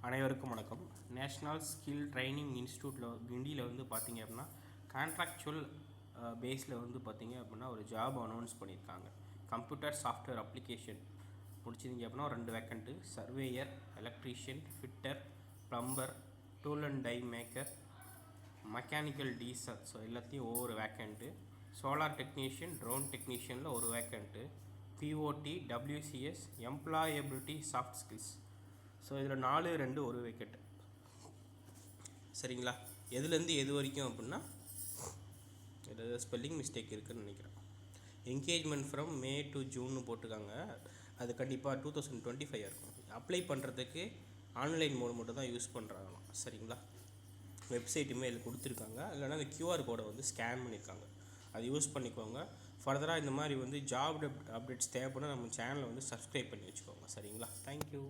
அனைவருக்கும் வணக்கம். National skill training இன்ஸ்டியூட்டில் கிண்டியில் வந்து பார்த்திங்க அப்படின்னா கான்ட்ராக்சுவல் பேஸில் வந்து பார்த்திங்க அப்படின்னா ஒரு ஜாப் அனௌன்ஸ் பண்ணியிருக்காங்க. கம்ப்யூட்டர் சாஃப்ட்வேர் அப்ளிகேஷன் முடிச்சிருங்க அப்படின்னா 2 vacant, surveyor, electrician, fitter, plumber, tool and die maker, mechanical diesel, so எல்லாத்தையும் ஒவ்வொரு வேக்கண்ட்டு, சோலார் டெக்னீஷியன், ட்ரோன் டெக்னீஷியனில் ஒரு vacant, POD, WCS, employability soft skills. So இதில் 4-2 ஒரு வேக்கெட்டு. சரிங்களா? எதுலேருந்து எது வரைக்கும் அப்படின்னா இது ஸ்பெல்லிங் மிஸ்டேக் இருக்குதுன்னு நினைக்கிறேன். என்கேஜ்மெண்ட் ஃப்ரம் மே டு ஜூன்னு போட்டிருக்காங்க. அது கண்டிப்பாக 2025 இருக்கும். அப்ளை பண்ணுறதுக்கு ஆன்லைன் மோட் மட்டும் தான் யூஸ் பண்ணுறாங்களாம். சரிங்களா? வெப்சைட்டுமே இதில் கொடுத்துருக்காங்க. இல்லைனா அந்த QR கோடை வந்து ஸ்கேன் பண்ணியிருக்காங்க. அது யூஸ் பண்ணிக்கோங்க. ஃபர்தராக இந்த மாதிரி வந்து ஜாப் அப்டேட்ஸ் தேவைப்படும் நம்ம சேனலை வந்து சப்ஸ்கிரைப் பண்ணி வச்சுக்கோங்க. சரிங்களா? தேங்க்யூ.